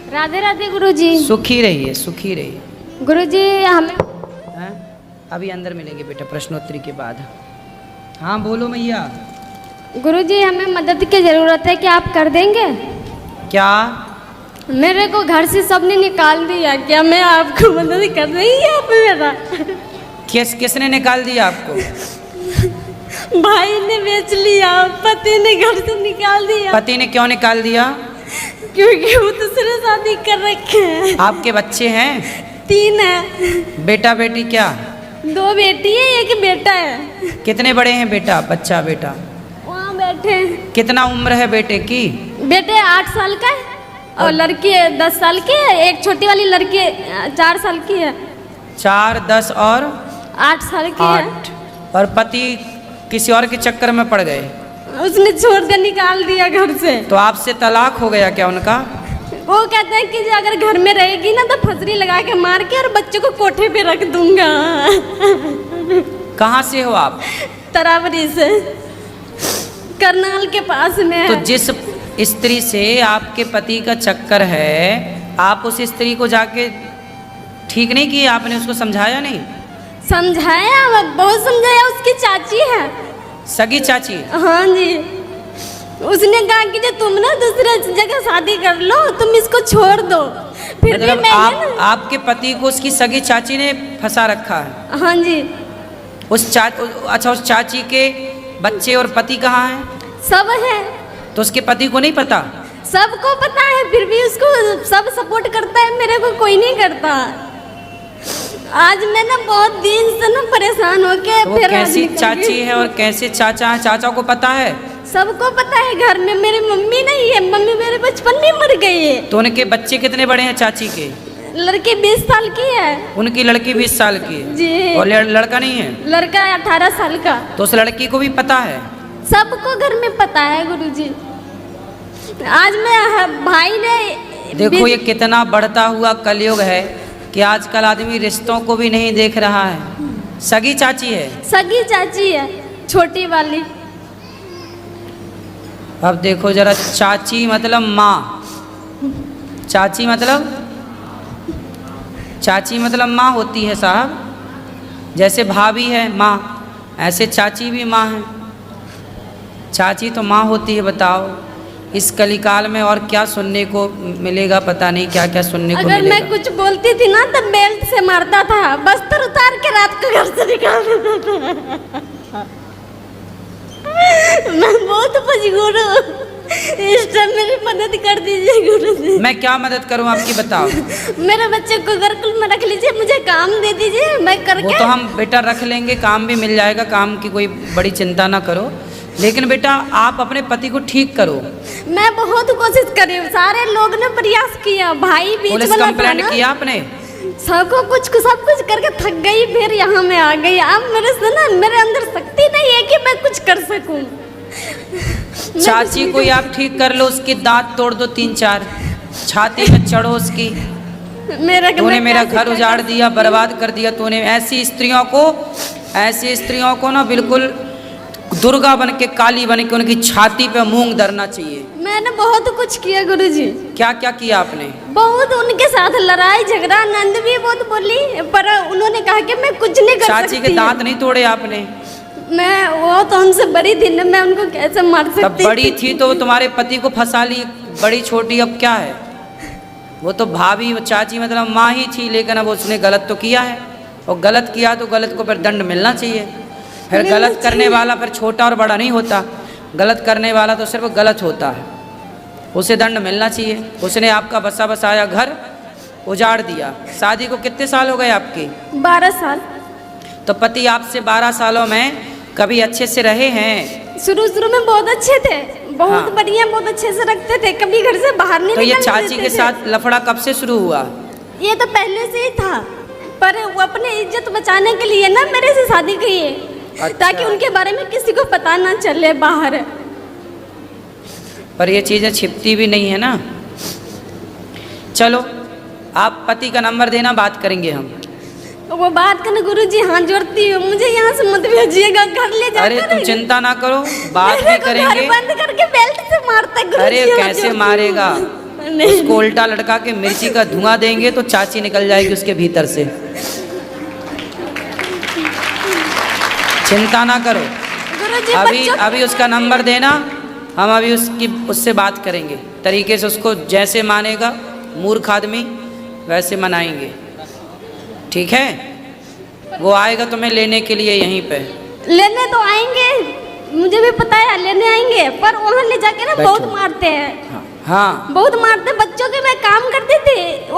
राधे राधे गुरुजी। सुखी रहिए, सुखी रहिए। गुरुजी हमें हैं? अभी अंदर मिलेंगे बेटा प्रश्नोत्तरी के बाद। हाँ बोलो मैया। गुरुजी हमें मदद की ज़रूरत है, क्या आप कर देंगे? क्या? मेरे को घर से सबने निकाल दिया, क्या मैं आपको मदद कर रही है आप मेरा? किसने निकाल दिया आपको? भाई ने बेच लिया, पति ने घर से निकाल दिया। पति ने क्यों निकाल दिया? क्योंकि वो दूसरे शादी कर रखे हैं। आपके बच्चे हैं? 3 है। बेटा बेटी क्या? 2 बेटी है, 1 बेटा है। कितने बड़े हैं बेटा बच्चा बेटा? वहाँ बैठे हैं। कितना उम्र है बेटे की? बेटे 8 साल का है और लड़की 10 साल की है। एक छोटी वाली लड़की 4 साल की है। 4, 10 और 8 साल की 8। और पति किसी और के चक्कर में पड़ गए? है। उसने छोड़ के निकाल दिया घर से। तो आपसे तलाक हो गया क्या उनका? वो कहते हैं कि अगर घर में रहेगी ना तो फसरी लगा के मार के और बच्चों को कोठे पे रख दूंगा। कहाँ से हो आप? तरावरी से, करनाल के पास में है। तो जिस स्त्री से आपके पति का चक्कर है, आप उस स्त्री को जाके ठीक नहीं किए? आपने उसको समझाया नहीं? समझाया, बहुत समझाया। उसकी चाची है, सगी चाची? हाँ जी। उसने कहा कि जो तुम ना दूसरे जगह शादी कर लो, तुम इसको छोड़ दो। फिर भी मतलब मैंने आपके पति को उसकी सगी चाची ने फंसा रखा है? हाँ जी। अच्छा, उस चाची के बच्चे और पति कहाँ हैं? सब है। तो उसके पति को नहीं पता? सबको पता है, फिर भी उसको सब सपोर्ट करता है, मेरे को कोई नहीं करता। आज मैं ना बहुत दिन से ना परेशान हो के तो वो फिर कैसी चाची है और कैसे चाचा है? चाचा को पता है? सबको पता है। घर में मेरी मम्मी नहीं है, मम्मी मेरे बचपन में मर गई है। तो उनके बच्चे कितने बड़े हैं चाची के? लड़की 20 साल की है। उनकी लड़की 20 साल की है जी। और लड़का नहीं है? लड़का 18 साल का। तो उस लड़की को भी पता है? सबको घर में पता है गुरुजी। आज मैं भाई ने देखो ये कितना बढ़ता हुआ कलयुग है कि आजकल आदमी रिश्तों को भी नहीं देख रहा है। सगी चाची है? सगी चाची है, छोटी वाली। अब देखो जरा, चाची मतलब माँ, चाची मतलब माँ होती है साहब। जैसे भाभी है माँ, ऐसे चाची भी माँ है। चाची तो माँ होती है। बताओ इस कलिकाल में और क्या सुनने को मिलेगा, पता नहीं क्या क्या सुनने को मिलेगा। अगर मैं कुछ बोलती थी ना तो बेल्ट से मारता था, बस्तर उतार के रात को घर से निकाल देता था। मैं बहुत मजबूर हूँ, इस टाइम मेरी मदद कर दीजिए गुरुजी। मैं क्या मदद करूँ आपकी, बताओ। मेरे बच्चे को गुरुकुल में रख लीजिए, मुझे काम दे दीजिए, मैं करके। वो तो हम बेटा रख लेंगे, काम भी मिल जाएगा, काम की कोई बड़ी चिंता ना करो। लेकिन बेटा आप अपने पति को ठीक करो। मैं बहुत कोशिश करी, सारे लोग ने प्रयास किया, भाई बीच पुलिस वाला था कंप्लेंट ना। किया आपने? सब कुछ करके थक गई, फिर यहाँ में आ गई। अब मेरे से ना मेरे अंदर शक्ति नहीं है कि मैं कुछ कर सकूं। चाची को ही आप ठीक कर लो, उसके दांत तोड़ दो 3-4, छाती में चढ़ो उसकी। तूने मेरा घर उजाड़ दिया, बर्बाद कर दिया तूने। ऐसी स्त्रियों को ना बिल्कुल दुर्गा बन के, काली बन के उनकी छाती पे मूंग धरना चाहिए। मैंने बहुत कुछ किया गुरुजी। क्या क्या किया आपने? बहुत उनके साथ लड़ाई झगड़ा, नंद भी बहुत बोली, पर उन्होंने कहा कि मैं कुछ नहीं कर सकती। चाची के दांत नहीं तोड़े आपने? मैं वो तो उनसे बड़ी थी ना, मैं उनको कैसे मार सकती? तब बड़ी थी तो तुम्हारे पति को फंसा ली, बड़ी छोटी अब क्या है? वो तो भाभी, चाची मतलब माँ ही थी, लेकिन अब उसने गलत तो किया है, और गलत किया तो गलत को फिर दंड मिलना चाहिए। फिर गलत करने वाला फिर छोटा और बड़ा नहीं होता, गलत करने वाला तो सिर्फ गलत होता है, उसे दंड मिलना चाहिए। उसने आपका बसा बसाया घर उजाड़ दिया। शादी को कितने साल हो गए आपके? 12 साल। तो पति आपसे 12 सालों में कभी अच्छे से रहे हैं? शुरू में बहुत अच्छे थे, बहुत हाँ। बढ़िया, बहुत अच्छे से रखते थे, कभी घर से बाहर नहीं तो ये निकलने चाची देते के थे। साथ लफड़ा कब से शुरू हुआ? ये तो पहले से ही था, पर वो अपने इज्जत बचाने के लिए ना मेरे से शादी की है। अच्छा। ताकि उनके बारे में किसी को पता ना चले बाहर। पर ये चीज़ें छिपती भी नहीं है ना। चलो आप पति का नंबर देना, बात करेंगे हम। वो बात करने गुरुजी हाथ जोड़ती हूँ, मुझे यहाँ से मत भेजिएगा, घर ले जाकर। अरे तुम चिंता ना करो, बात भी करेंगे। घर बंद करके बेल्ट से मारता है गुरुजी। अरे कैसे मारेगा? नहीं। उसको उल्टा लटका के मिर्ची का धुआं देंगे तो चाची निकल जाएगी उसके भीतर से। चिंता ना करो, गुरुजी अभी उसका नंबर देना, हम अभी उससे बात करेंगे, तरीके से उसको जैसे मानेगा मूर्ख आदमी वैसे मनाएंगे, ठीक है? वो आएगा तुम्हें लेने के लिए यहीं पे। लेने तो आएंगे, मुझे भी पता है लेने आएंगे, पर वहाँ ले जाके ना बहुत मारते हैं। हाँ बहुत मारते, बच्चों के मैं काम करती थी।